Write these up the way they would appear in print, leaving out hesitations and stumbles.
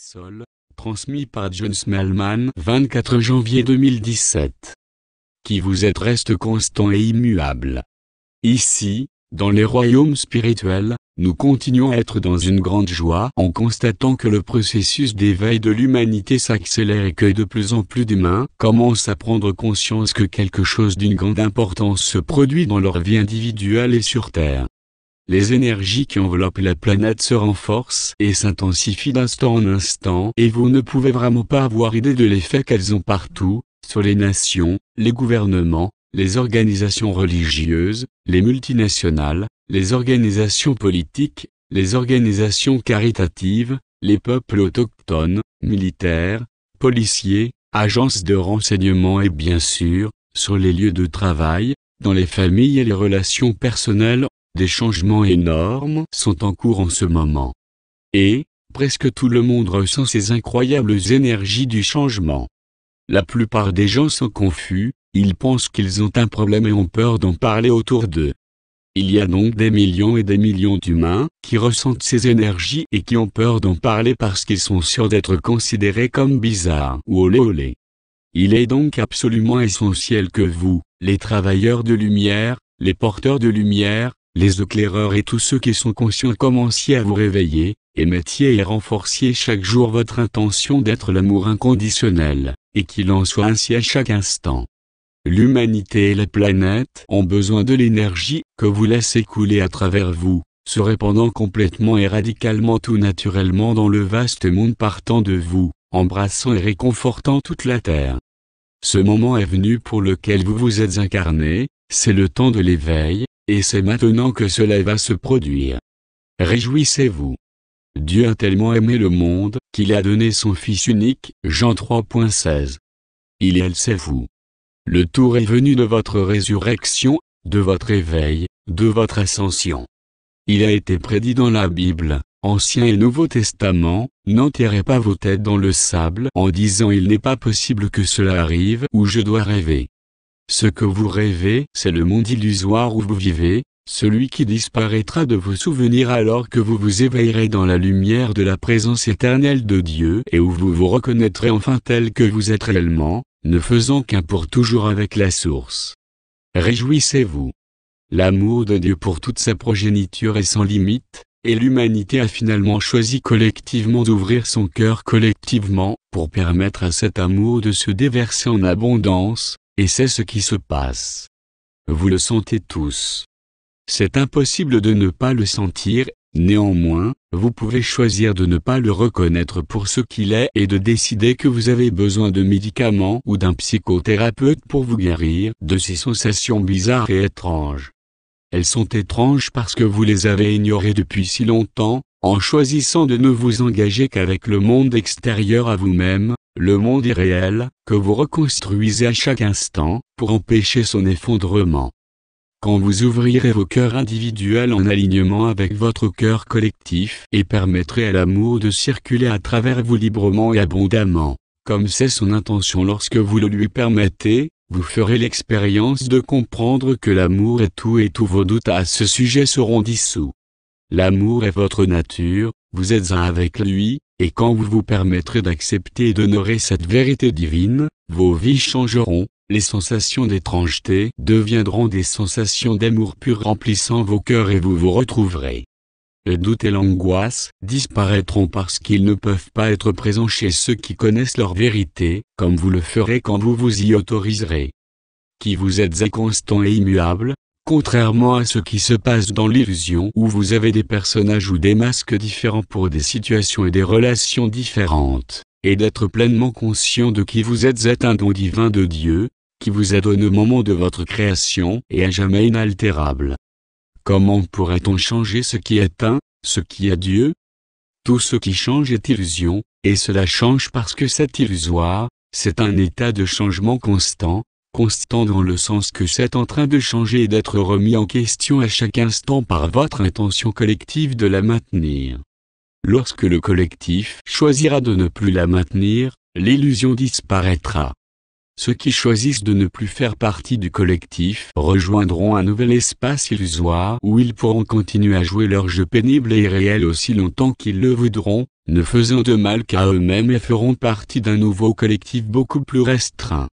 Sol, transmis par John Smallman, 24 janvier 2017. Qui vous êtes reste constant et immuable. Ici, dans les royaumes spirituels, nous continuons à être dans une grande joie en constatant que le processus d'éveil de l'humanité s'accélère et que de plus en plus d'humains commencent à prendre conscience que quelque chose d'une grande importance se produit dans leur vie individuelle et sur Terre. Les énergies qui enveloppent la planète se renforcent et s'intensifient d'instant en instant et vous ne pouvez vraiment pas avoir idée de l'effet qu'elles ont partout, sur les nations, les gouvernements, les organisations religieuses, les multinationales, les organisations politiques, les organisations caritatives, les peuples autochtones, militaires, policiers, agences de renseignement et bien sûr, sur les lieux de travail, dans les familles et les relations personnelles. Des changements énormes sont en cours en ce moment. Et, presque tout le monde ressent ces incroyables énergies du changement. La plupart des gens sont confus, ils pensent qu'ils ont un problème et ont peur d'en parler autour d'eux. Il y a donc des millions et des millions d'humains qui ressentent ces énergies et qui ont peur d'en parler parce qu'ils sont sûrs d'être considérés comme bizarres ou olé olé. Il est donc absolument essentiel que vous, les travailleurs de lumière, les porteurs de lumière, les éclaireurs et tous ceux qui sont conscients commenciez à vous réveiller, et mettiez et renforciez chaque jour votre intention d'être l'amour inconditionnel, et qu'il en soit ainsi à chaque instant. L'humanité et la planète ont besoin de l'énergie que vous laissez couler à travers vous, se répandant complètement et radicalement tout naturellement dans le vaste monde partant de vous, embrassant et réconfortant toute la Terre. Ce moment est venu pour lequel vous vous êtes incarné, c'est le temps de l'éveil, et c'est maintenant que cela va se produire. Réjouissez-vous. Dieu a tellement aimé le monde, qu'il a donné son Fils unique, Jean 3.16. Il et elle c'est vous. Le tour est venu de votre résurrection, de votre éveil, de votre ascension. Il a été prédit dans la Bible, Ancien et Nouveau Testament, n'enterrez pas vos têtes dans le sable en disant il n'est pas possible que cela arrive ou je dois rêver. Ce que vous rêvez, c'est le monde illusoire où vous vivez, celui qui disparaîtra de vos souvenirs alors que vous vous éveillerez dans la lumière de la présence éternelle de Dieu et où vous vous reconnaîtrez enfin tel que vous êtes réellement, ne faisant qu'un pour toujours avec la source. Réjouissez-vous. L'amour de Dieu pour toute sa progéniture est sans limite, et l'humanité a finalement choisi collectivement d'ouvrir son cœur collectivement, pour permettre à cet amour de se déverser en abondance, et c'est ce qui se passe. Vous le sentez tous. C'est impossible de ne pas le sentir, néanmoins, vous pouvez choisir de ne pas le reconnaître pour ce qu'il est et de décider que vous avez besoin de médicaments ou d'un psychothérapeute pour vous guérir de ces sensations bizarres et étranges. Elles sont étranges parce que vous les avez ignorées depuis si longtemps, en choisissant de ne vous engager qu'avec le monde extérieur à vous-même, le monde irréel, que vous reconstruisez à chaque instant, pour empêcher son effondrement. Quand vous ouvrirez vos cœurs individuels en alignement avec votre cœur collectif et permettrez à l'amour de circuler à travers vous librement et abondamment, comme c'est son intention lorsque vous le lui permettez, vous ferez l'expérience de comprendre que l'amour est tout et tous vos doutes à ce sujet seront dissous. L'amour est votre nature, vous êtes un avec lui, et quand vous vous permettrez d'accepter et d'honorer cette vérité divine, vos vies changeront, les sensations d'étrangeté deviendront des sensations d'amour pur remplissant vos cœurs et vous vous retrouverez. Le doute et l'angoisse disparaîtront parce qu'ils ne peuvent pas être présents chez ceux qui connaissent leur vérité, comme vous le ferez quand vous vous y autoriserez. Qui vous êtes inconstant et immuable, contrairement à ce qui se passe dans l'illusion où vous avez des personnages ou des masques différents pour des situations et des relations différentes, et d'être pleinement conscient de qui vous êtes un don divin de Dieu, qui vous a donné au moment de votre création et à jamais inaltérable. Comment pourrait-on changer ce qui est un, ce qui est Dieu? Tout ce qui change est illusion, et cela change parce que c'est illusoire, c'est un état de changement constant, constant dans le sens que c'est en train de changer et d'être remis en question à chaque instant par votre intention collective de la maintenir. Lorsque le collectif choisira de ne plus la maintenir, l'illusion disparaîtra. Ceux qui choisissent de ne plus faire partie du collectif rejoindront un nouvel espace illusoire où ils pourront continuer à jouer leur jeu pénible et irréel aussi longtemps qu'ils le voudront, ne faisant de mal qu'à eux-mêmes et feront partie d'un nouveau collectif beaucoup plus restreint.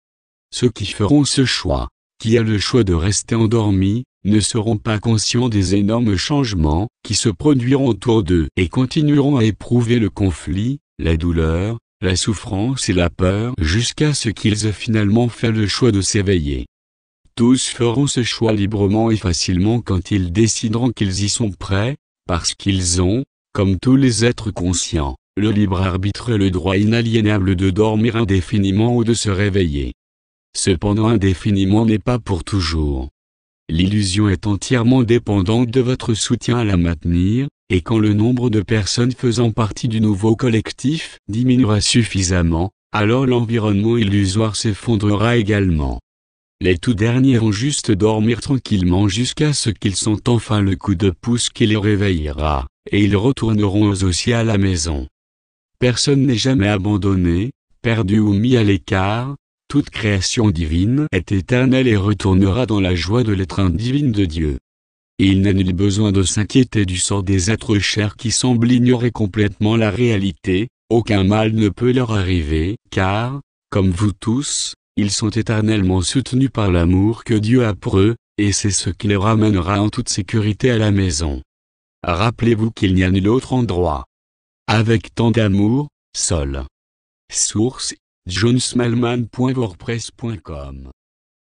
Ceux qui feront ce choix, qui a le choix de rester endormis, ne seront pas conscients des énormes changements qui se produiront autour d'eux et continueront à éprouver le conflit, la douleur, la souffrance et la peur jusqu'à ce qu'ils aient finalement fait le choix de s'éveiller. Tous feront ce choix librement et facilement quand ils décideront qu'ils y sont prêts, parce qu'ils ont, comme tous les êtres conscients, le libre arbitre et le droit inaliénable de dormir indéfiniment ou de se réveiller. Cependant, indéfiniment n'est pas pour toujours. L'illusion est entièrement dépendante de votre soutien à la maintenir, et quand le nombre de personnes faisant partie du nouveau collectif diminuera suffisamment, alors l'environnement illusoire s'effondrera également. Les tout derniers vont juste dormir tranquillement jusqu'à ce qu'ils sentent enfin le coup de pouce qui les réveillera, et ils retourneront eux aussi à la maison. Personne n'est jamais abandonné, perdu ou mis à l'écart. Toute création divine est éternelle et retournera dans la joie de l'étreinte divine de Dieu. Et il n'a nul besoin de s'inquiéter du sort des êtres chers qui semblent ignorer complètement la réalité, aucun mal ne peut leur arriver, car, comme vous tous, ils sont éternellement soutenus par l'amour que Dieu a pour eux, et c'est ce qui les ramènera en toute sécurité à la maison. Rappelez-vous qu'il n'y a nul autre endroit. Avec tant d'amour, Sol. Source: johnsmellman.wordpress.com